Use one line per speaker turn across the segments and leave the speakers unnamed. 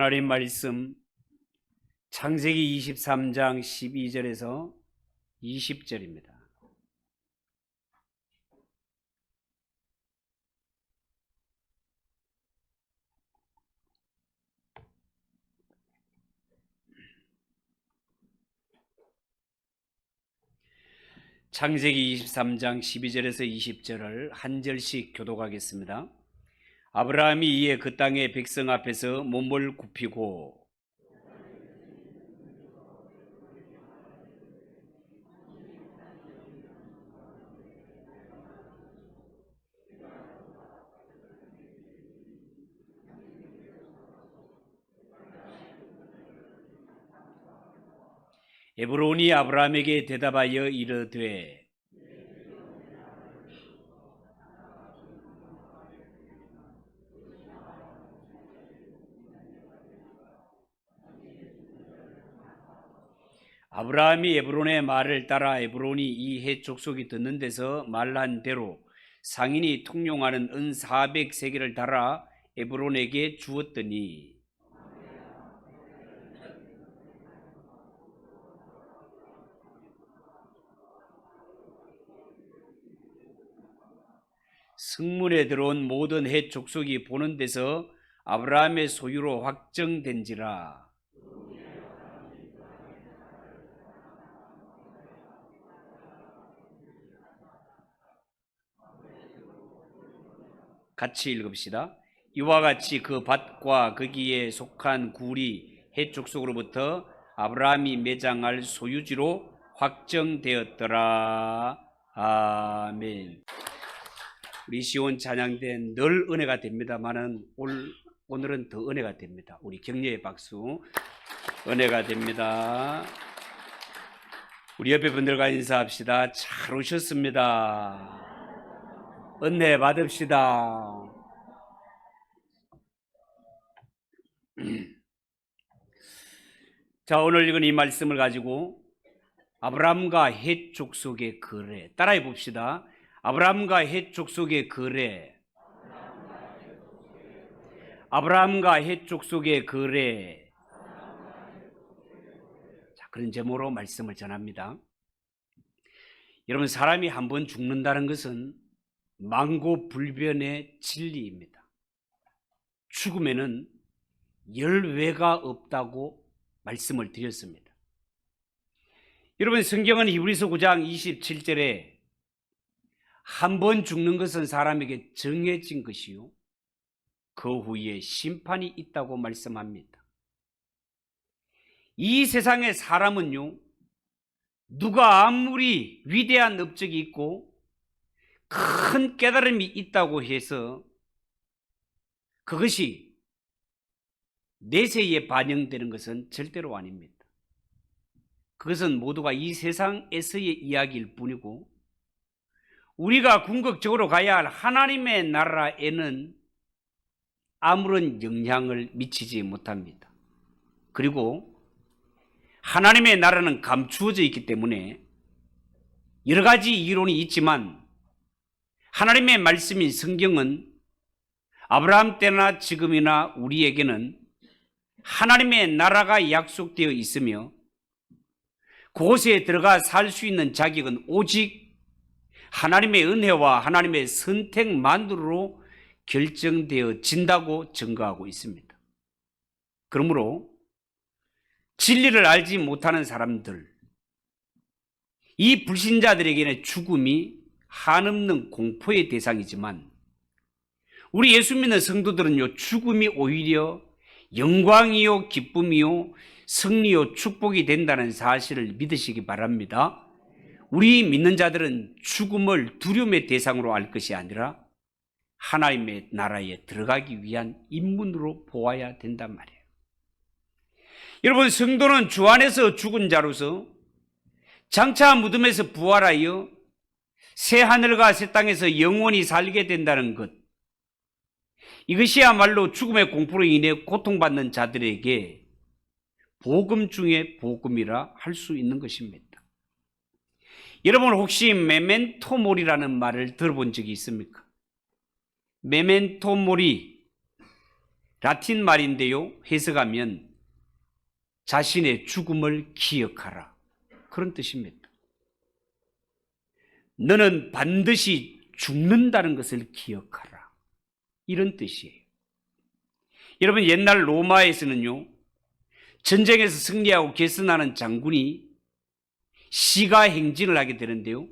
하나님 말씀 창세기 23장 12절에서 20절입니다. 창세기 23장 12절에서 20절을 한 절씩 교독하겠습니다. 아브라함이 이에 그 땅의 백성 앞에서 몸을 굽히고 에브론이 아브라함에게 대답하여 이르되 아브라함이 에브론의 말을 따라 에브론이 이 헷 족속이 듣는 데서 말한 대로 상인이 통용하는 은 400세겔을 달아 에브론에게 주었더니 성문에 들어온 모든 헷 족속이 보는 데서 아브라함의 소유로 확정된지라. 같이 읽읍시다. 이와 같이 그 밭과 거기에 속한 굴이 헷 족속으로부터 아브라함이 매장할 소유지로 확정되었더라. 아멘. 우리 시온 찬양대 늘 은혜가 됩니다만은 오늘은 더 은혜가 됩니다. 우리 격려의 박수. 은혜가 됩니다. 우리 옆에 분들과 인사합시다. 잘 오셨습니다. 은혜 받읍시다. 자, 오늘 읽은 이 말씀을 가지고 아브라함과 헷 족속의 거래 따라해 봅시다. 아브라함과 헷 족속의 거래. 아브라함과 헷 족속의 거래. 자, 그런 제목으로 말씀을 전합니다. 여러분, 사람이 한번 죽는다는 것은 만고불변의 진리입니다. 죽음에는 열외가 없다고 말씀을 드렸습니다. 여러분, 성경은 히브리서 9장 27절에 한 번 죽는 것은 사람에게 정해진 것이요 그 후에 심판이 있다고 말씀합니다. 이 세상의 사람은요, 누가 아무리 위대한 업적이 있고 큰 깨달음이 있다고 해서 그것이 내세에 반영되는 것은 절대로 아닙니다. 그것은 모두가 이 세상에서의 이야기일 뿐이고 우리가 궁극적으로 가야 할 하나님의 나라에는 아무런 영향을 미치지 못합니다. 그리고 하나님의 나라는 감추어져 있기 때문에 여러 가지 이론이 있지만 하나님의 말씀인 성경은 아브라함 때나 지금이나 우리에게는 하나님의 나라가 약속되어 있으며 그곳에 들어가 살 수 있는 자격은 오직 하나님의 은혜와 하나님의 선택만으로 결정되어진다고 증거하고 있습니다. 그러므로 진리를 알지 못하는 사람들, 이 불신자들에게는 죽음이 한없는 공포의 대상이지만 우리 예수 믿는 성도들은요, 죽음이 오히려 영광이요 기쁨이요 승리요 축복이 된다는 사실을 믿으시기 바랍니다. 우리 믿는 자들은 죽음을 두려움의 대상으로 알 것이 아니라 하나님의 나라에 들어가기 위한 인문으로 보아야 된단 말이에요. 여러분, 성도는 주 안에서 죽은 자로서 장차 무덤에서 부활하여 새 하늘과 새 땅에서 영원히 살게 된다는 것, 이것이야말로 죽음의 공포로 인해 고통받는 자들에게 복음 중에 복음이라 할 수 있는 것입니다. 여러분, 혹시 메멘토 모리라는 말을 들어본 적이 있습니까? 메멘토 모리, 라틴 말인데요. 해석하면 자신의 죽음을 기억하라. 그런 뜻입니다. 너는 반드시 죽는다는 것을 기억하라. 이런 뜻이에요. 여러분, 옛날 로마에서는요, 전쟁에서 승리하고 개선하는 장군이 시가 행진을 하게 되는데요,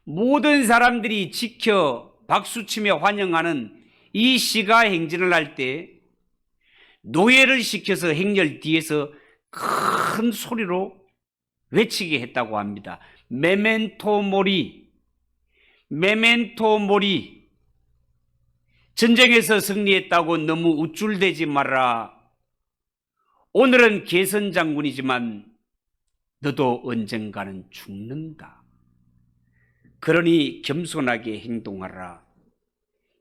모든 사람들이 지켜 박수치며 환영하는 이 시가 행진을 할 때 노예를 시켜서 행렬 뒤에서 큰 소리로 외치게 했다고 합니다. 메멘토 모리, 메멘토 모리. 전쟁에서 승리했다고 너무 우쭐대지 마라. 오늘은 개선 장군이지만 너도 언젠가는 죽는다. 그러니 겸손하게 행동하라.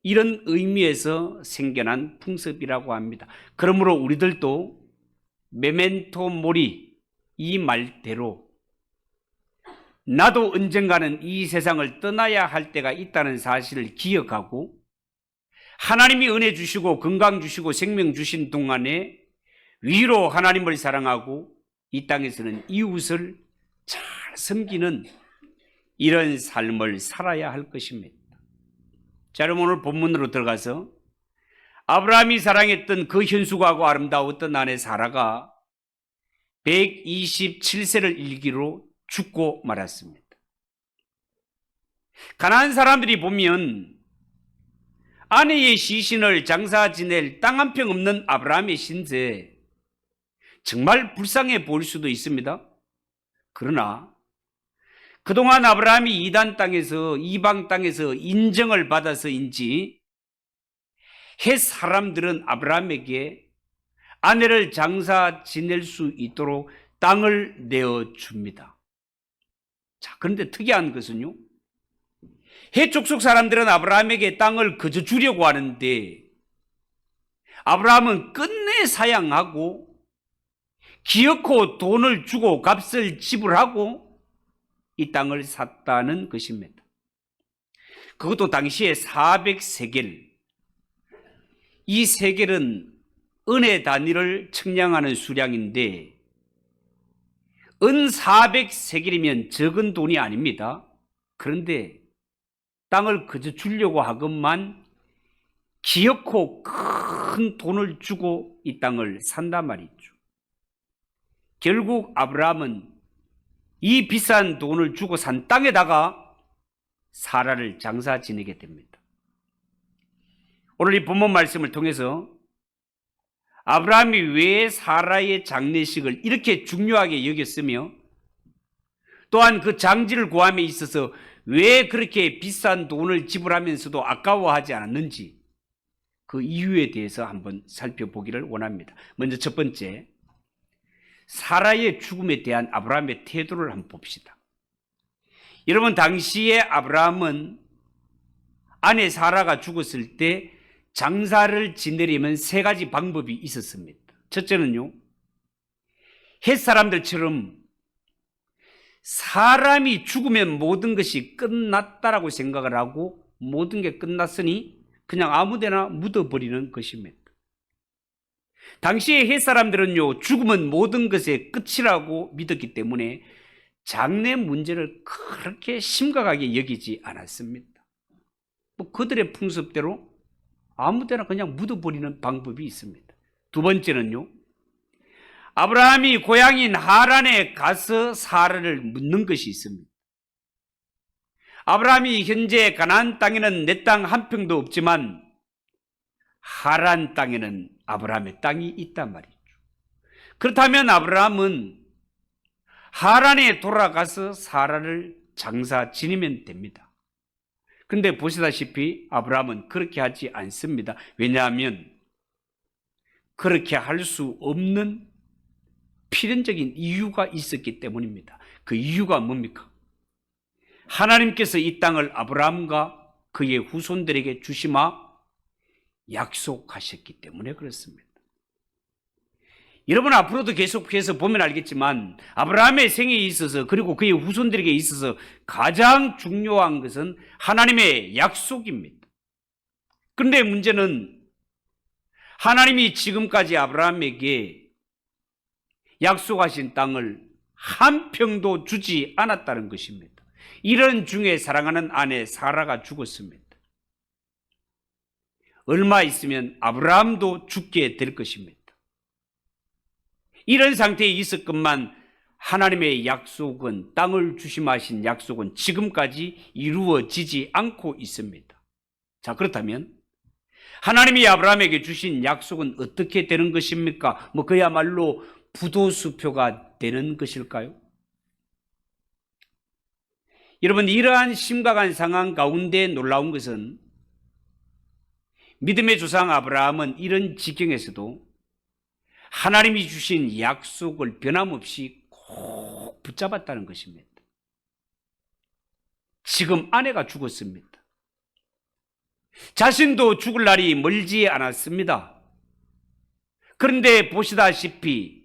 이런 의미에서 생겨난 풍습이라고 합니다. 그러므로 우리들도 메멘토 모리, 이 말대로 나도 언젠가는 이 세상을 떠나야 할 때가 있다는 사실을 기억하고 하나님이 은혜 주시고 건강 주시고 생명 주신 동안에 위로 하나님을 사랑하고 이 땅에서는 이웃을 잘 섬기는 이런 삶을 살아야 할 것입니다. 자, 여러분, 오늘 본문으로 들어가서 아브라함이 사랑했던 그 현숙하고 아름다웠던 아내 사라가 127세를 일기로 죽고 말았습니다. 가나안 사람들이 보면 아내의 시신을 장사 지낼 땅 한 평 없는 아브라함의 신세, 정말 불쌍해 보일 수도 있습니다. 그러나 그동안 아브라함이 이방 땅에서 인정을 받아서인지 헷 사람들은 아브라함에게 아내를 장사 지낼 수 있도록 땅을 내어줍니다. 자, 그런데 특이한 것은요, 헷 족속 사람들은 아브라함에게 땅을 거저 주려고 하는데 아브라함은 끝내 사양하고 기어코 돈을 주고 값을 지불하고 이 땅을 샀다는 것입니다. 그것도 당시에 400세겔. 이 세겔은 은의 단위를 측량하는 수량인데 은 400세겔이면 적은 돈이 아닙니다. 그런데 땅을 그저 주려고 하건만 기어코 큰 돈을 주고 이 땅을 산단 말이죠. 결국 아브라함은 이 비싼 돈을 주고 산 땅에다가 사라를 장사 지내게 됩니다. 오늘 이 본문 말씀을 통해서 아브라함이 왜 사라의 장례식을 이렇게 중요하게 여겼으며 또한 그 장지를 구함에 있어서 왜 그렇게 비싼 돈을 지불하면서도 아까워하지 않았는지 그 이유에 대해서 한번 살펴보기를 원합니다. 먼저 첫 번째, 사라의 죽음에 대한 아브라함의 태도를 한번 봅시다. 여러분, 당시에 아브라함은 아내 사라가 죽었을 때 장사를 지내려면 세 가지 방법이 있었습니다. 첫째는요, 헷사람들처럼 사람이 죽으면 모든 것이 끝났다라고 생각을 하고 모든 게 끝났으니 그냥 아무데나 묻어버리는 것입니다. 당시의 헷사람들은요, 죽음은 모든 것의 끝이라고 믿었기 때문에 장례 문제를 그렇게 심각하게 여기지 않았습니다. 그들의 풍습대로 아무데나 그냥 묻어버리는 방법이 있습니다. 두 번째는요, 아브라함이 고향인 하란에 가서 사라를 묻는 것이 있습니다. 아브라함이 현재 가나안 땅에는 내 땅 한 평도 없지만 하란 땅에는 아브라함의 땅이 있단 말이죠. 그렇다면 아브라함은 하란에 돌아가서 사라를 장사 지내면 됩니다. 그런데 보시다시피 아브라함은 그렇게 하지 않습니다. 왜냐하면 그렇게 할 수 없는 필연적인 이유가 있었기 때문입니다. 그 이유가 뭡니까? 하나님께서 이 땅을 아브라함과 그의 후손들에게 주시마 약속하셨기 때문에 그렇습니다. 여러분, 앞으로도 계속해서 보면 알겠지만 아브라함의 생에 있어서 그리고 그의 후손들에게 있어서 가장 중요한 것은 하나님의 약속입니다. 그런데 문제는 하나님이 지금까지 아브라함에게 약속하신 땅을 한 평도 주지 않았다는 것입니다. 이런 중에 사랑하는 아내 사라가 죽었습니다. 얼마 있으면 아브라함도 죽게 될 것입니다. 이런 상태에 있었건만 하나님의 약속은, 땅을 주심하신 약속은 지금까지 이루어지지 않고 있습니다. 자, 그렇다면 하나님이 아브라함에게 주신 약속은 어떻게 되는 것입니까? 그야말로 부도수표가 되는 것일까요? 여러분, 이러한 심각한 상황 가운데 놀라운 것은 믿음의 조상 아브라함은 이런 지경에서도 하나님이 주신 약속을 변함없이 꼭 붙잡았다는 것입니다. 지금 아내가 죽었습니다. 자신도 죽을 날이 멀지 않았습니다. 그런데 보시다시피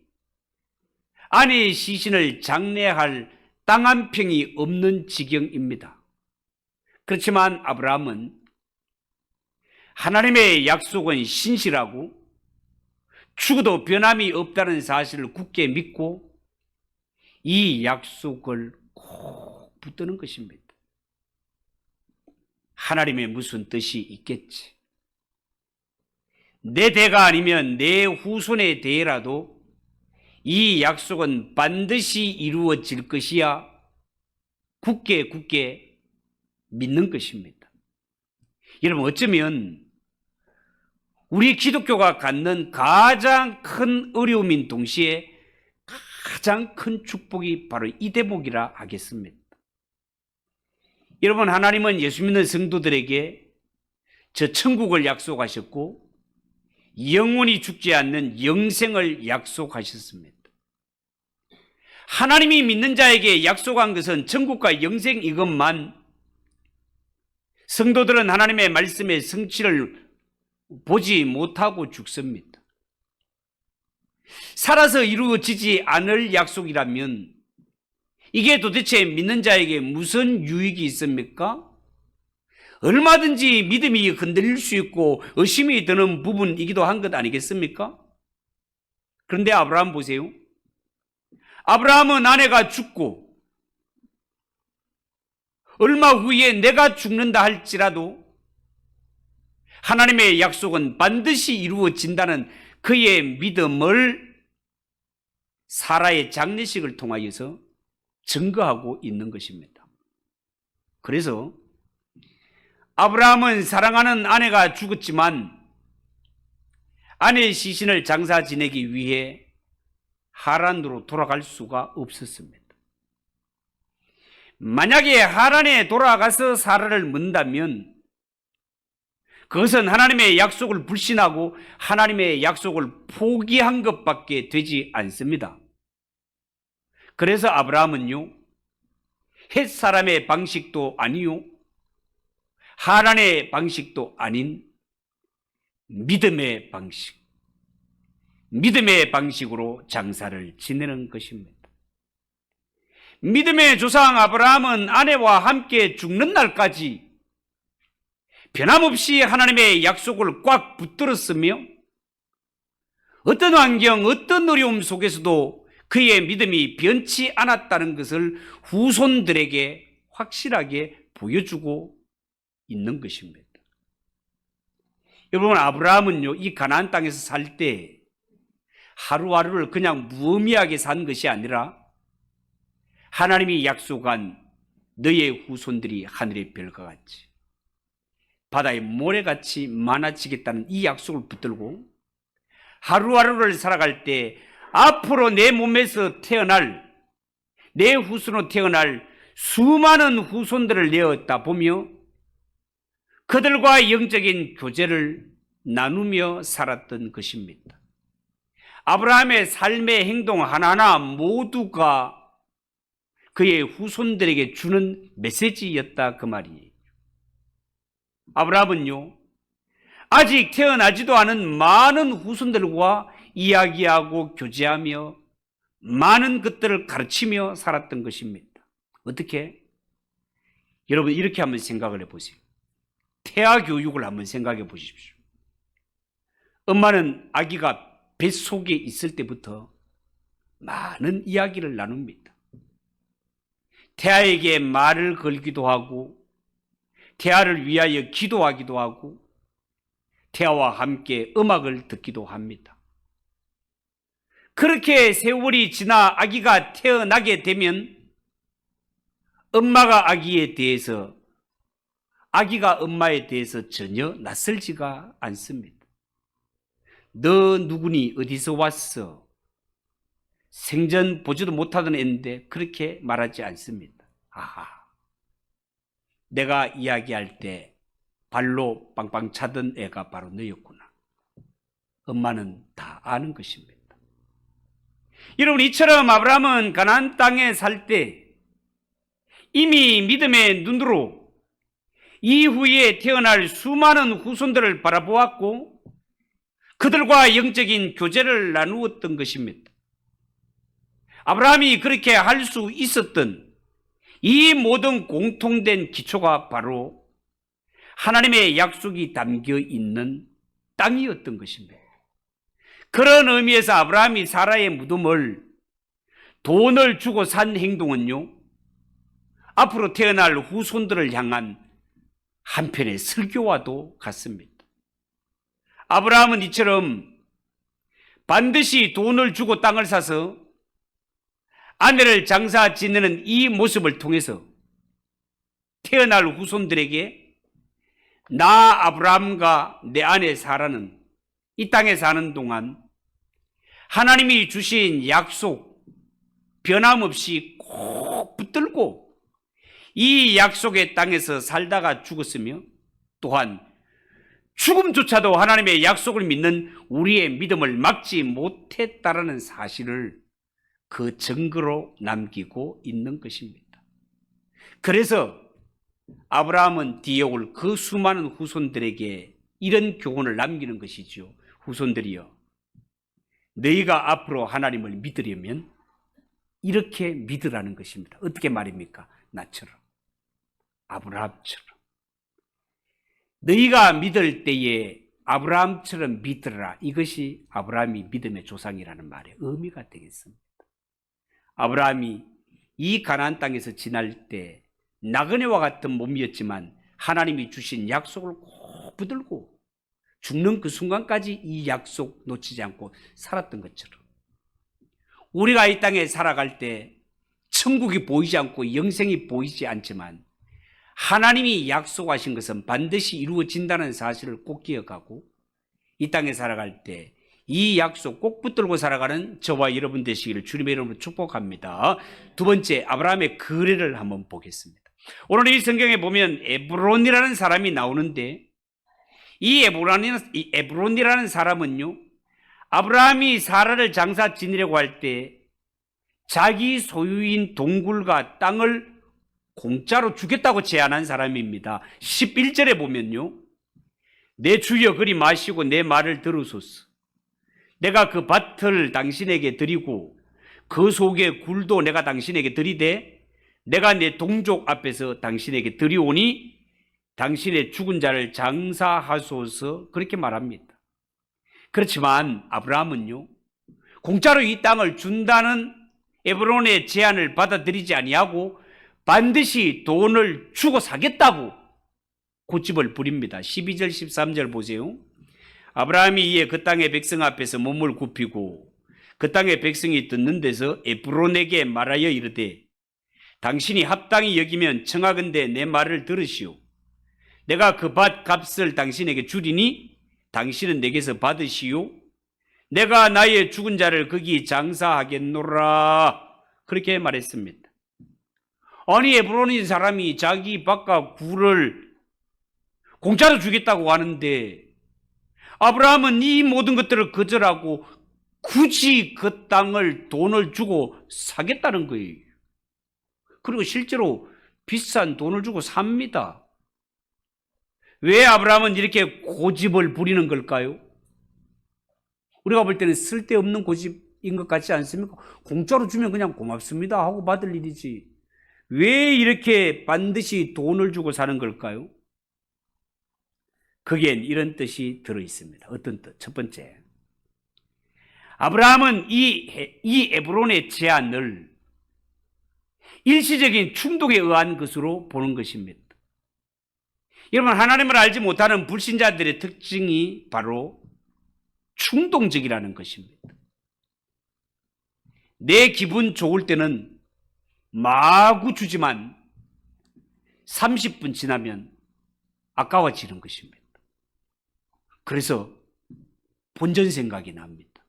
아내의 시신을 장례할 땅 한 평이 없는 지경입니다. 그렇지만 아브라함은 하나님의 약속은 신실하고 죽어도 변함이 없다는 사실을 굳게 믿고 이 약속을 꼭 붙드는 것입니다. 하나님의 무슨 뜻이 있겠지. 내 대가 아니면 내 후손의 대라도 이 약속은 반드시 이루어질 것이야 굳게 믿는 것입니다. 여러분, 어쩌면 우리 기독교가 갖는 가장 큰 어려움인 동시에 가장 큰 축복이 바로 이 대목이라 하겠습니다. 여러분, 하나님은 예수 믿는 성도들에게 저 천국을 약속하셨고 영원히 죽지 않는 영생을 약속하셨습니다. 하나님이 믿는 자에게 약속한 것은 천국과 영생 이것만, 성도들은 하나님의 말씀의 성취를 보지 못하고 죽습니다. 살아서 이루어지지 않을 약속이라면 이게 도대체 믿는 자에게 무슨 유익이 있습니까? 얼마든지 믿음이 흔들릴 수 있고 의심이 드는 부분이기도 한 것 아니겠습니까? 그런데 아브라함 보세요. 아브라함은 아내가 죽고 얼마 후에 내가 죽는다 할지라도 하나님의 약속은 반드시 이루어진다는 그의 믿음을 사라의 장례식을 통하여서 증거하고 있는 것입니다. 그래서 아브라함은 사랑하는 아내가 죽었지만 아내의 시신을 장사 지내기 위해 하란으로 돌아갈 수가 없었습니다. 만약에 하란에 돌아가서 사라를 묻는다면 그것은 하나님의 약속을 불신하고 하나님의 약속을 포기한 것밖에 되지 않습니다. 그래서 아브라함은요, 헷 사람의 방식도 아니요, 하란의 방식도 아닌 믿음의 방식으로 장사를 지내는 것입니다. 믿음의 조상 아브라함은 아내와 함께 죽는 날까지 변함없이 하나님의 약속을 꽉 붙들었으며 어떤 환경, 어떤 어려움 속에서도 그의 믿음이 변치 않았다는 것을 후손들에게 확실하게 보여주고 있는 것입니다. 여러분, 아브라함은요, 이 가나안 땅에서 살 때 하루하루를 그냥 무의미하게 산 것이 아니라 하나님이 약속한 너의 후손들이 하늘의 별과 같이 바다의 모래같이 많아지겠다는 이 약속을 붙들고 하루하루를 살아갈 때 앞으로 내 몸에서 태어날, 내 후손으로 태어날 수많은 후손들을 내었다 보며 그들과 영적인 교제를 나누며 살았던 것입니다. 아브라함의 삶의 행동 하나하나 모두가 그의 후손들에게 주는 메시지였다, 그 말이에요. 아브라함은요, 아직 태어나지도 않은 많은 후손들과 이야기하고 교제하며 많은 것들을 가르치며 살았던 것입니다. 어떻게? 여러분, 이렇게 한번 생각을 해보세요. 태아 교육을 한번 생각해 보십시오. 엄마는 아기가 뱃속에 있을 때부터 많은 이야기를 나눕니다. 태아에게 말을 걸기도 하고 태아를 위하여 기도하기도 하고 태아와 함께 음악을 듣기도 합니다. 그렇게 세월이 지나 아기가 태어나게 되면 엄마가 아기가 엄마에 대해서 전혀 낯설지가 않습니다. 너 누구니? 어디서 왔어? 생전 보지도 못하던 애인데 그렇게 말하지 않습니다. 아하, 내가 이야기할 때 발로 빵빵 차던 애가 바로 너였구나. 엄마는 다 아는 것입니다. 여러분, 이처럼 아브라함은 가나안 땅에 살 때 이미 믿음의 눈으로 이후에 태어날 수많은 후손들을 바라보았고 그들과 영적인 교제를 나누었던 것입니다. 아브라함이 그렇게 할 수 있었던 이 모든 공통된 기초가 바로 하나님의 약속이 담겨 있는 땅이었던 것입니다. 그런 의미에서 아브라함이 사라의 무덤을 돈을 주고 산 행동은요, 앞으로 태어날 후손들을 향한 한편의 설교와도 같습니다. 아브라함은 이처럼 반드시 돈을 주고 땅을 사서 아내를 장사 지내는 이 모습을 통해서 태어날 후손들에게 나 아브라함과 내 아내 사라는 이 땅에 사는 동안 하나님이 주신 약속 변함없이 꼭 붙들고 이 약속의 땅에서 살다가 죽었으며 또한 죽음조차도 하나님의 약속을 믿는 우리의 믿음을 막지 못했다라는 사실을 그 증거로 남기고 있는 것입니다. 그래서 아브라함은 뒤에 올 그 수많은 후손들에게 이런 교훈을 남기는 것이죠. 후손들이여, 너희가 앞으로 하나님을 믿으려면 이렇게 믿으라는 것입니다. 어떻게 말입니까? 나처럼, 아브라함처럼. 너희가 믿을 때에 아브라함처럼 믿으라. 이것이 아브라함이 믿음의 조상이라는 말의 의미가 되겠습니다. 아브라함이 이 가나안 땅에서 지날 때 나그네와 같은 몸이었지만 하나님이 주신 약속을 꼭 붙들고 죽는 그 순간까지 이 약속 놓치지 않고 살았던 것처럼 우리가 이 땅에 살아갈 때 천국이 보이지 않고 영생이 보이지 않지만 하나님이 약속하신 것은 반드시 이루어진다는 사실을 꼭 기억하고 이 땅에 살아갈 때 이 약속 꼭 붙들고 살아가는 저와 여러분 되시기를 주님의 이름으로 축복합니다. 두 번째, 아브라함의 거래를 한번 보겠습니다. 오늘 이 성경에 보면 에브론이라는 사람이 나오는데 이 에브론이라는 사람은요, 아브라함이 사라를 장사 지내려고 할 때 자기 소유인 동굴과 땅을 공짜로 주겠다고 제안한 사람입니다. 11절에 보면요, 내 주여 그리 마시고 내 말을 들으소서. 내가 그 밭을 당신에게 드리고 그 속에 굴도 내가 당신에게 드리되 내가 내 동족 앞에서 당신에게 드리오니 당신의 죽은 자를 장사하소서. 그렇게 말합니다. 그렇지만 아브라함은요, 공짜로 이 땅을 준다는 에브론의 제안을 받아들이지 아니하고 반드시 돈을 주고 사겠다고 고집을 부립니다. 12절 13절 보세요. 아브라함이 이에 그 땅의 백성 앞에서 몸을 굽히고 그 땅의 백성이 듣는 데서 에브론에게 말하여 이르되 당신이 합당히 여기면 청하건대 내 말을 들으시오. 내가 그 밭 값을 당신에게 주리니 당신은 내게서 받으시오. 내가 나의 죽은 자를 거기 장사하겠노라. 그렇게 말했습니다. 아니, 에브론인 사람이 자기 밭과 굴을 공짜로 주겠다고 하는데 아브라함은 이 모든 것들을 거절하고 굳이 그 땅을 돈을 주고 사겠다는 거예요. 그리고 실제로 비싼 돈을 주고 삽니다. 왜 아브라함은 이렇게 고집을 부리는 걸까요? 우리가 볼 때는 쓸데없는 고집인 것 같지 않습니까? 공짜로 주면 그냥 고맙습니다 하고 받을 일이지. 왜 이렇게 반드시 돈을 주고 사는 걸까요? 거기엔 이런 뜻이 들어 있습니다. 어떤 뜻? 첫 번째, 아브라함은 이 에브론의 제안을 일시적인 충동에 의한 것으로 보는 것입니다. 여러분, 하나님을 알지 못하는 불신자들의 특징이 바로 충동적이라는 것입니다. 내 기분 좋을 때는 마구 주지만 30분 지나면 아까워지는 것입니다. 그래서 본전 생각이 납니다.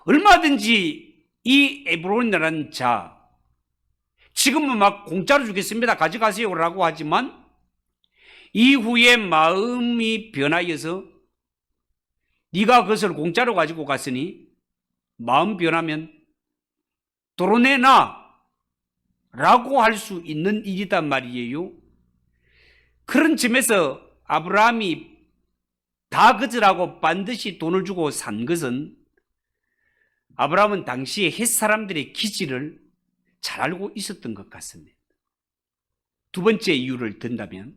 얼마든지 이 에브론이라는 자, 지금은 막 공짜로 주겠습니다, 가져가세요라고 하지만 이후에 마음이 변하여서 네가 그것을 공짜로 가지고 갔으니 마음 변하면 도로내놔 라고 할 수 있는 일이단 말이에요. 그런 점에서 아브라함이 다 거절하고 반드시 돈을 주고 산 것은 아브라함은 당시에 햇사람들의 기질을 잘 알고 있었던 것 같습니다. 두 번째 이유를 든다면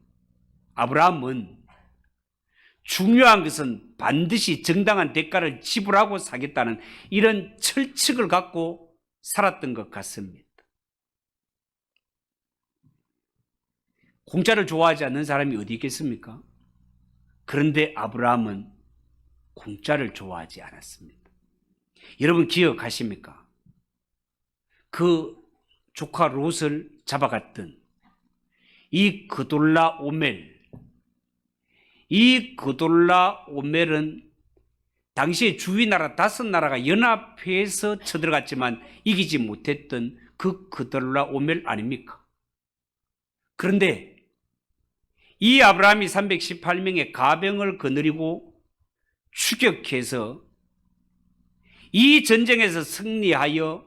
아브라함은 중요한 것은 반드시 정당한 대가를 지불하고 사겠다는 이런 철칙을 갖고 살았던 것 같습니다. 공짜를 좋아하지 않는 사람이 어디 있겠습니까? 그런데 아브라함은 공짜를 좋아하지 않았습니다. 여러분 기억하십니까? 그 조카 롯을 잡아갔던 이 그돌라 오멜, 이 그돌라 오멜은 당시에 주위 나라 5나라가 연합해서 쳐들어갔지만 이기지 못했던 그 그돌라 오멜 아닙니까? 그런데 이 아브라함이 318명의 가병을 거느리고 추격해서 이 전쟁에서 승리하여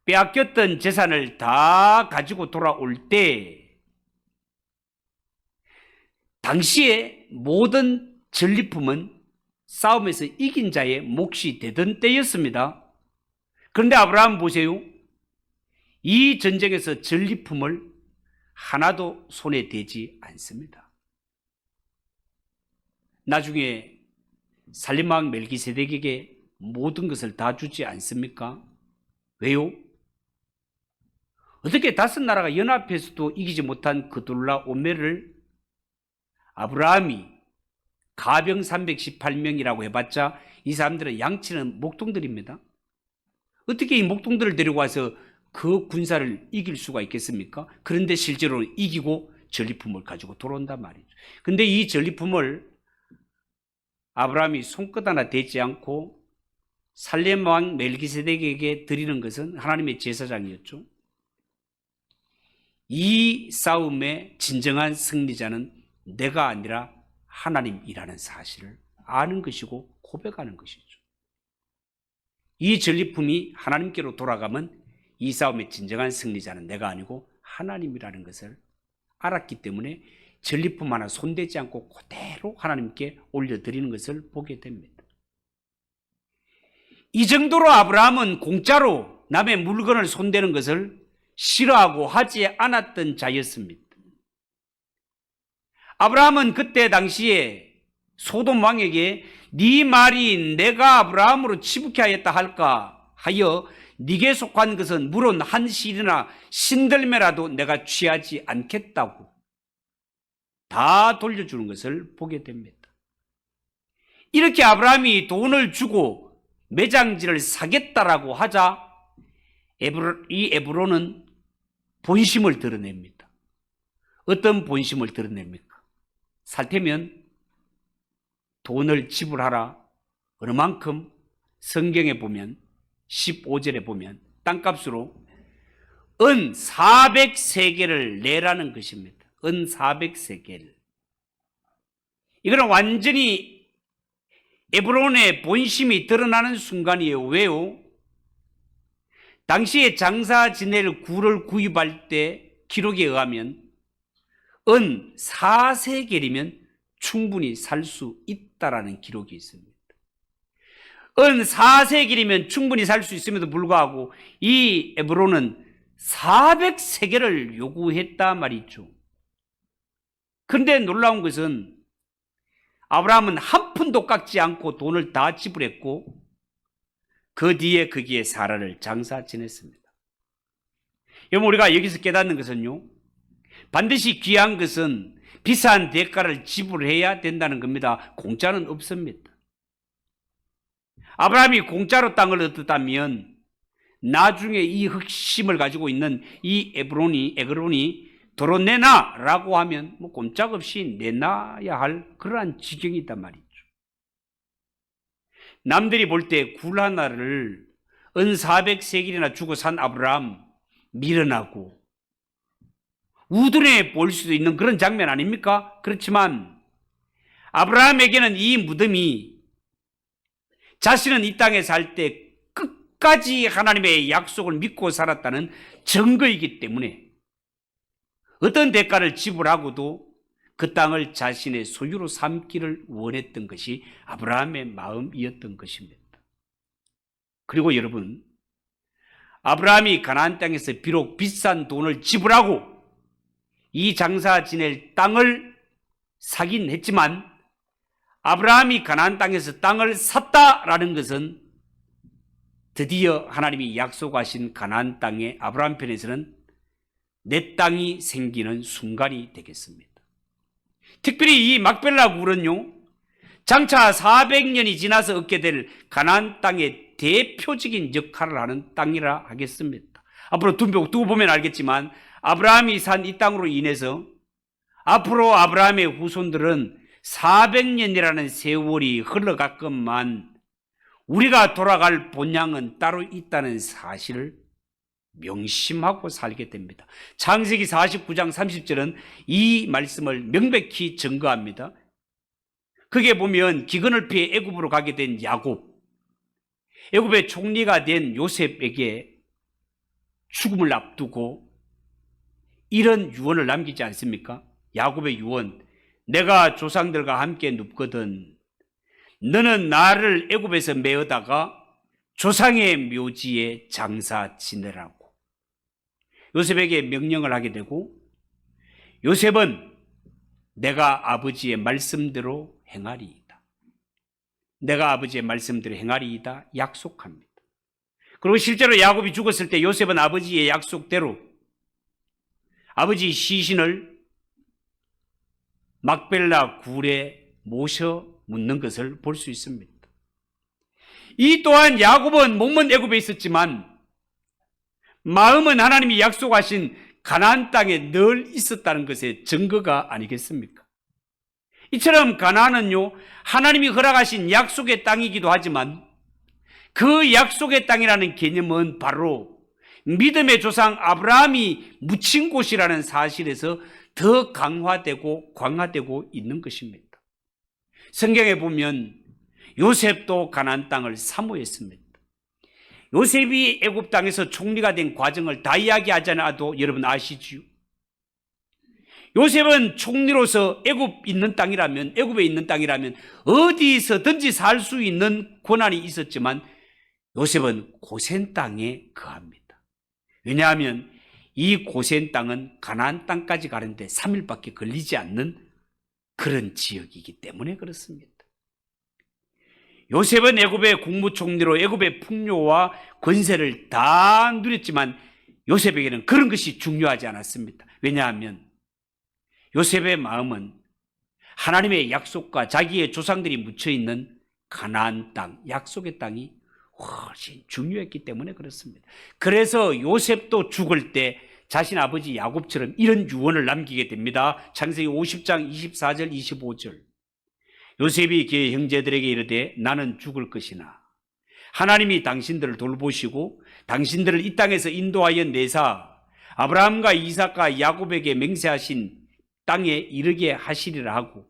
빼앗겼던 재산을 다 가지고 돌아올 때 당시에 모든 전리품은 싸움에서 이긴 자의 몫이 되던 때였습니다. 그런데 아브라함 보세요. 이 전쟁에서 전리품을 하나도 손에 대지 않습니다. 나중에 살림왕 멜기세덱에게 모든 것을 다 주지 않습니까? 왜요? 어떻게 5나라가 연합해서도 이기지 못한 그돌라 오멜을 아브라함이 가병 318명이라고 해봤자 이 사람들은 양치는 목동들입니다. 어떻게 이 목동들을 데리고 와서 그 군사를 이길 수가 있겠습니까? 그런데 실제로 이기고 전리품을 가지고 돌아온단 말이죠. 근데 이 전리품을 아브라함이 손끝 하나 대지 않고 살렘왕 멜기세덱에게 드리는 것은 하나님의 제사장이었죠. 이 싸움의 진정한 승리자는 내가 아니라 하나님이라는 사실을 아는 것이고 고백하는 것이죠. 이 전리품이 하나님께로 돌아가면 이 싸움의 진정한 승리자는 내가 아니고 하나님이라는 것을 알았기 때문에 전리품 하나 손대지 않고 그대로 하나님께 올려드리는 것을 보게 됩니다. 이 정도로 아브라함은 공짜로 남의 물건을 손대는 것을 싫어하고 하지 않았던 자였습니다. 아브라함은 그때 당시에 소돔 왕에게 네 말이 내가 아브라함으로 치부케 하였다 할까 하여 네게 속한 것은 물론 한 실이나 신들매라도 내가 취하지 않겠다고 다 돌려주는 것을 보게 됩니다. 이렇게 아브라함이 돈을 주고 매장지를 사겠다라고 하자 이 에브론은 본심을 드러냅니다. 어떤 본심을 드러냅니까? 살 테면 돈을 지불하라. 어느 만큼? 성경에 보면 15절에 보면 땅값으로 은 400세겔을 내라는 것입니다. 은 400세겔. 이거는 완전히 에브론의 본심이 드러나는 순간이에요. 왜요? 당시에 장사 지낼 굴을 구입할 때 기록에 의하면 은 4세겔이면 충분히 살 수 있다라는 기록이 있습니다. 은 4세겔이면 충분히 살 수 있음에도 불구하고 이 에브론은 400세겔을 요구했단 말이죠. 그런데 놀라운 것은 아브라함은 한 푼도 깎지 않고 돈을 다 지불했고 그 뒤에 거기에 사라를 장사 지냈습니다. 여러분, 우리가 여기서 깨닫는 것은요, 반드시 귀한 것은 비싼 대가를 지불해야 된다는 겁니다. 공짜는 없습니다. 아브라함이 공짜로 땅을 얻었다면 나중에 이 흑심을 가지고 있는 이 에그론이 도로 내놔라고 하면 뭐 꼼짝없이 내놔야 할 그러한 지경이단 말이죠. 남들이 볼 때 굴 하나를 은 400세겔이나 주고 산 아브라함 미련하고 우둔해 보일 수도 있는 그런 장면 아닙니까? 그렇지만 아브라함에게는 이 무덤이 자신은 이 땅에 살 때 끝까지 하나님의 약속을 믿고 살았다는 증거이기 때문에 어떤 대가를 지불하고도 그 땅을 자신의 소유로 삼기를 원했던 것이 아브라함의 마음이었던 것입니다. 그리고 여러분, 아브라함이 가나안 땅에서 비록 비싼 돈을 지불하고 이 장사 지낼 땅을 사긴 했지만 아브라함이 가나안 땅에서 땅을 샀다라는 것은 드디어 하나님이 약속하신 가나안 땅에 아브라함 편에서는 내 땅이 생기는 순간이 되겠습니다. 특별히 이 막벨라 굴은요, 장차 400년이 지나서 얻게 될 가나안 땅의 대표적인 역할을 하는 땅이라 하겠습니다. 앞으로 두고 보면 알겠지만 아브라함이 산 이 땅으로 인해서 앞으로 아브라함의 후손들은 400년이라는 세월이 흘러갔건만 우리가 돌아갈 본향은 따로 있다는 사실을 명심하고 살게 됩니다. 창세기 49장 30절은 이 말씀을 명백히 증거합니다. 거기에 보면 기근을 피해 애굽으로 가게 된 야곱, 애굽의 총리가 된 요셉에게 죽음을 앞두고 이런 유언을 남기지 않습니까? 야곱의 유언, 내가 조상들과 함께 눕거든 너는 나를 애굽에서 메어다가 조상의 묘지에 장사 지내라고 요셉에게 명령을 하게 되고, 요셉은 내가 아버지의 말씀대로 행하리이다, 내가 아버지의 말씀대로 행하리이다 약속합니다. 그리고 실제로 야곱이 죽었을 때 요셉은 아버지의 약속대로 아버지 시신을 막벨라 굴에 모셔 묻는 것을 볼 수 있습니다. 이 또한 야곱은 몸은 애굽에 있었지만 마음은 하나님이 약속하신 가나안 땅에 늘 있었다는 것의 증거가 아니겠습니까? 이처럼 가나안은요, 하나님이 허락하신 약속의 땅이기도 하지만 그 약속의 땅이라는 개념은 바로 믿음의 조상 아브라함이 묻힌 곳이라는 사실에서 더 강화되고 광화되고 있는 것입니다. 성경에 보면 요셉도 가나안 땅을 사모했습니다. 요셉이 애굽 땅에서 총리가 된 과정을 다 이야기하지 않아도 여러분 아시지요? 요셉은 총리로서 애굽에 있는 땅이라면 어디서든지 살 수 있는 권한이 있었지만 요셉은 고센 땅에 거합니다. 왜냐하면 이 고센 땅은 가나안 땅까지 가는데 3일밖에 걸리지 않는 그런 지역이기 때문에 그렇습니다. 요셉은 애굽의 국무총리로 애굽의 풍요와 권세를 다 누렸지만 요셉에게는 그런 것이 중요하지 않았습니다. 왜냐하면 요셉의 마음은 하나님의 약속과 자기의 조상들이 묻혀있는 가나안 땅, 약속의 땅이 훨씬 중요했기 때문에 그렇습니다. 그래서 요셉도 죽을 때 자신 아버지 야곱처럼 이런 유언을 남기게 됩니다. 창세기 50장 24절 25절. 요셉이 그의 형제들에게 이르되 나는 죽을 것이나 하나님이 당신들을 돌보시고 당신들을 이 땅에서 인도하여 내사 아브라함과 이삭과 야곱에게 맹세하신 땅에 이르게 하시리라 하고,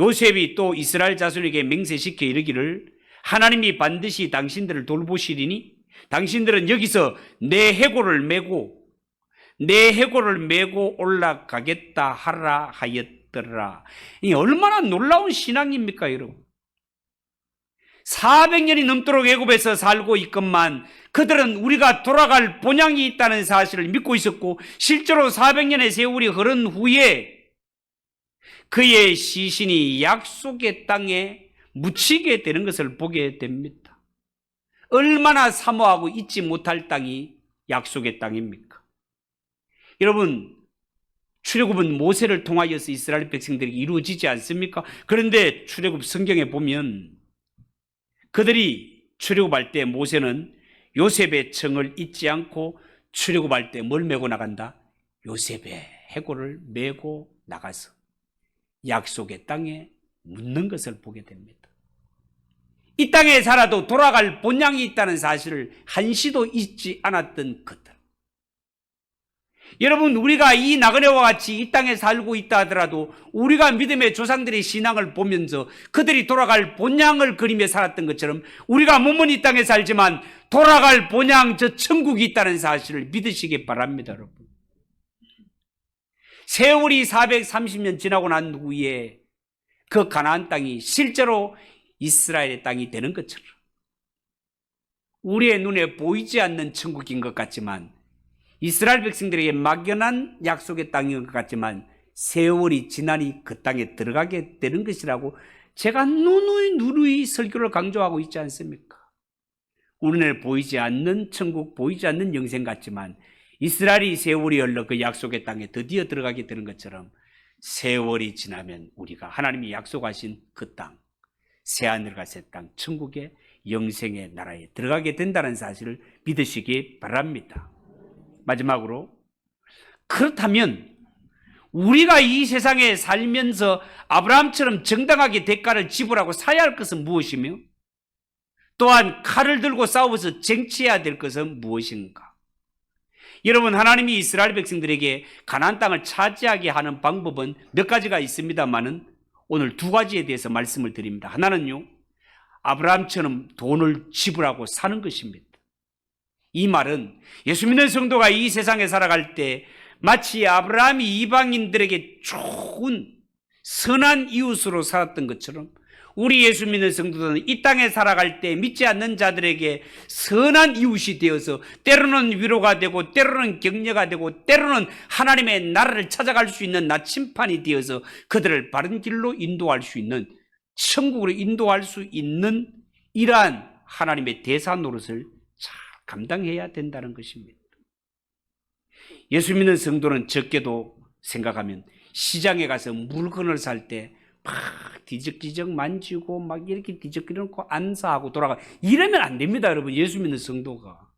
요셉이 또 이스라엘 자손에게 맹세시켜 이르기를 하나님이 반드시 당신들을 돌보시리니 당신들은 여기서 내 해골을 메고 올라가겠다 하라 하였더라. 이 얼마나 놀라운 신앙입니까, 여러분? 400년이 넘도록 애굽에서 살고 있건만 그들은 우리가 돌아갈 본향이 있다는 사실을 믿고 있었고, 실제로 400년의 세월이 흐른 후에 그의 시신이 약속의 땅에 묻히게 되는 것을 보게 됩니다. 얼마나 사모하고 잊지 못할 땅이 약속의 땅입니까? 여러분, 출애굽은 모세를 통하여서 이스라엘 백성들에게 이루어지지 않습니까? 그런데 출애굽 성경에 보면 그들이 출애굽할 때 모세는 요셉의 청을 잊지 않고 출애굽할 때 뭘 메고 나간다? 요셉의 해골을 메고 나가서 약속의 땅에 묻는 것을 보게 됩니다. 이 땅에 살아도 돌아갈 본향이 있다는 사실을 한시도 잊지 않았던 그들. 여러분, 우리가 이 나그네와 같이 이 땅에 살고 있다 하더라도 우리가 믿음의 조상들의 신앙을 보면서 그들이 돌아갈 본향을 그리며 살았던 것처럼 우리가 몸은 이 땅에 살지만 돌아갈 본향, 저 천국이 있다는 사실을 믿으시기 바랍니다, 여러분. 세월이 430년 지나고 난 후에 그 가나안 땅이 실제로 이스라엘의 땅이 되는 것처럼 우리의 눈에 보이지 않는 천국인 것 같지만 이스라엘 백성들에게 막연한 약속의 땅인 것 같지만 세월이 지나니 그 땅에 들어가게 되는 것이라고 제가 누누이 설교를 강조하고 있지 않습니까? 우리 눈에 보이지 않는 천국, 보이지 않는 영생 같지만 이스라엘이 세월이 흘러 그 약속의 땅에 드디어 들어가게 되는 것처럼 세월이 지나면 우리가 하나님이 약속하신 그 땅, 새하늘과 새 땅, 천국의 영생의 나라에 들어가게 된다는 사실을 믿으시기 바랍니다. 마지막으로, 그렇다면 우리가 이 세상에 살면서 아브라함처럼 정당하게 대가를 지불하고 사야 할 것은 무엇이며 또한 칼을 들고 싸워서 쟁취해야 될 것은 무엇인가? 여러분, 하나님이 이스라엘 백성들에게 가나안 땅을 차지하게 하는 방법은 몇 가지가 있습니다만은 오늘 두 가지에 대해서 말씀을 드립니다. 하나는요, 아브라함처럼 돈을 지불하고 사는 것입니다. 이 말은 예수 믿는 성도가 이 세상에 살아갈 때 마치 아브라함이 이방인들에게 좋은 선한 이웃으로 살았던 것처럼 우리 예수 믿는 성도들은 이 땅에 살아갈 때 믿지 않는 자들에게 선한 이웃이 되어서 때로는 위로가 되고 때로는 격려가 되고 때로는 하나님의 나라를 찾아갈 수 있는 나침판이 되어서 그들을 바른 길로 인도할 수 있는, 천국으로 인도할 수 있는 이러한 하나님의 대사 노릇을 잘 감당해야 된다는 것입니다. 예수 믿는 성도는 적게도 생각하면 시장에 가서 물건을 살 때 막 뒤적뒤적 만지고 막 이렇게 뒤적거려놓고 안사하고 돌아가, 이러면 안 됩니다, 여러분. 예수 믿는 성도가.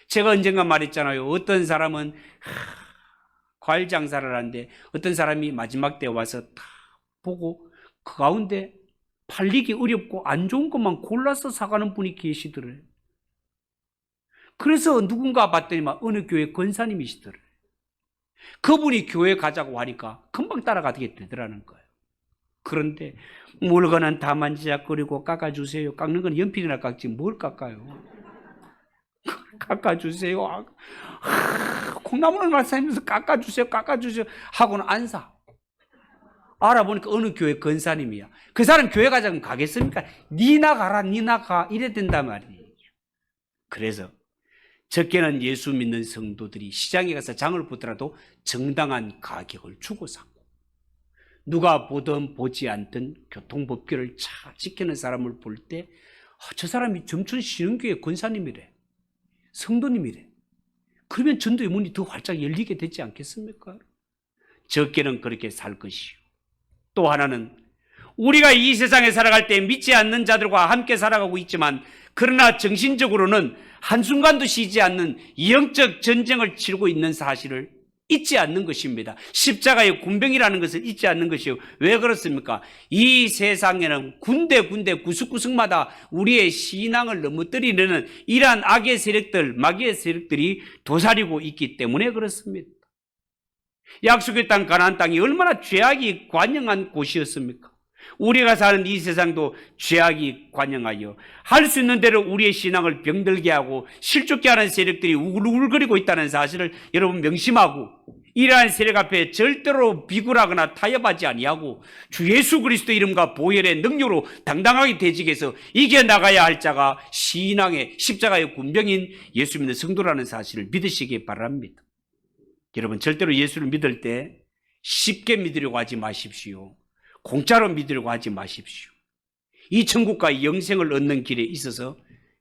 제가 언젠가 말했잖아요. 어떤 사람은 과일 장사를 하는데 어떤 사람이 마지막 때 와서 다 보고 그 가운데 팔리기 어렵고 안 좋은 것만 골라서 사가는 분이 계시더래요. 그래서 누군가 봤더니만 어느 교회 권사님이시더래요. 그분이 교회 가자고 하니까 금방 따라가게 되더라는 거예요. 그런데 물건은 다 만지작거리고 깎아주세요. 깎는 건 연필이나 깎지 뭘 깎아요. 깎아주세요. 콩나물을 말씀하면서 깎아주세요 하고는 안 사. 알아보니까 어느 교회 권사님이야. 그 사람 교회 가자면 가겠습니까? 니나 가라, 니나 가, 이래 된단 말이에요. 그래서 적게는 예수 믿는 성도들이 시장에 가서 장을 보더라도 정당한 가격을 주고 사고, 누가 보든 보지 않든 교통법규를 잘 지키는 사람을 볼 때 저 사람이 점촌 신흥교회 권사님이래, 성도님이래. 그러면 전도의 문이 더 활짝 열리게 되지 않겠습니까? 적게는 그렇게 살 것이요. 또 하나는 우리가 이 세상에 살아갈 때 믿지 않는 자들과 함께 살아가고 있지만 그러나 정신적으로는 한순간도 쉬지 않는 영적 전쟁을 치르고 있는 사실을 잊지 않는 것입니다. 십자가의 군병이라는 것을 잊지 않는 것이요. 왜 그렇습니까? 이 세상에는 군데 구석구석마다 우리의 신앙을 넘어뜨리려는 이러한 악의 세력들, 마귀의 세력들이 도사리고 있기 때문에 그렇습니다. 약속의 땅 가나안 땅이 얼마나 죄악이 관영한 곳이었습니까? 우리가 사는 이 세상도 죄악이 관영하여 할 수 있는 대로 우리의 신앙을 병들게 하고 실족게 하는 세력들이 우글우글거리고 있다는 사실을 여러분 명심하고, 이러한 세력 앞에 절대로 비굴하거나 타협하지 아니하고 주 예수 그리스도 이름과 보혈의 능력으로 당당하게 대직해서 이겨나가야 할 자가 신앙의 십자가의 군병인 예수 믿는 성도라는 사실을 믿으시기 바랍니다. 여러분, 절대로 예수를 믿을 때 쉽게 믿으려고 하지 마십시오. 공짜로 믿으려고 하지 마십시오. 이 천국과 영생을 얻는 길에 있어서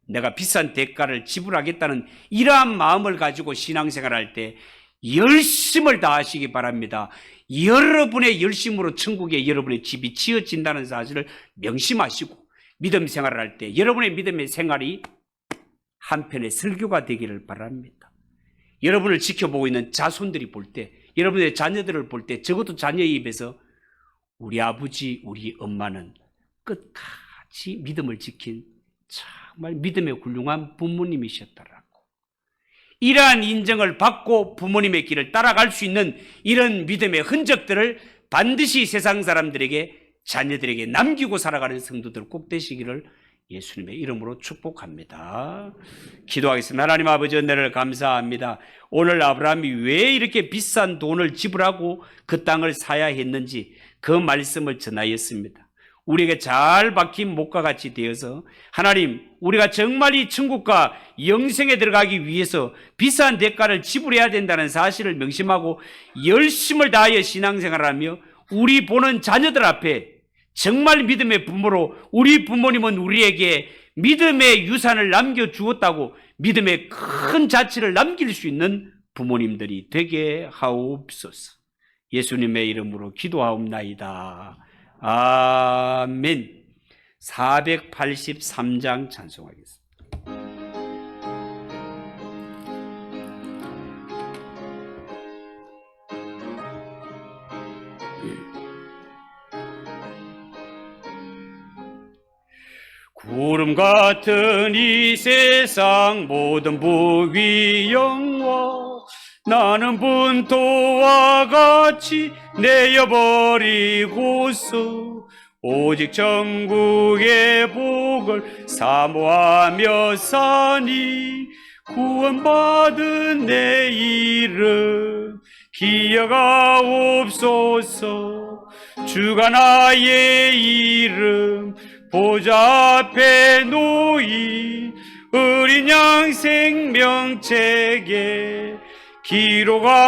내가 비싼 대가를 지불하겠다는 이러한 마음을 가지고 신앙생활할 때 열심을 다하시기 바랍니다. 여러분의 열심으로 천국에 여러분의 집이 지어진다는 사실을 명심하시고 믿음 생활을 할 때 여러분의 믿음의 생활이 한편의 설교가 되기를 바랍니다. 여러분을 지켜보고 있는 자손들이 볼 때, 여러분의 자녀들을 볼 때 적어도 자녀의 입에서 우리 아버지, 우리 엄마는 끝까지 믿음을 지킨 정말 믿음의 훌륭한 부모님이셨더라고. 이러한 인정을 받고 부모님의 길을 따라갈 수 있는 이런 믿음의 흔적들을 반드시 세상 사람들에게, 자녀들에게 남기고 살아가는 성도들 꼭 되시기를 예수님의 이름으로 축복합니다. 기도하겠습니다. 하나님 아버지, 은혜를 감사합니다. 오늘 아브라함이 왜 이렇게 비싼 돈을 지불하고 그 땅을 사야 했는지 그 말씀을 전하였습니다. 우리에게 잘 박힌 목과 같이 되어서 하나님, 우리가 정말 이 천국과 영생에 들어가기 위해서 비싼 대가를 지불해야 된다는 사실을 명심하고 열심을 다하여 신앙생활하며 우리 보는 자녀들 앞에 정말 믿음의 부모로 우리 부모님은 우리에게 믿음의 유산을 남겨주었다고 믿음의 큰 자치를 남길 수 있는 부모님들이 되게 하옵소서. 예수님의 이름으로 기도하옵나이다. 아멘. 483장 찬송하겠습니다. 구름 같은 이 세상 모든 부귀 영화 나는 분토와 같이 내어버리고서 오직 천국의 복을 사모하며 사니 구원받은 내 이름 기억하옵소서. 주가 나의 이름 보좌 앞에 놓인 어린 양 생명책에 기록하옵소서.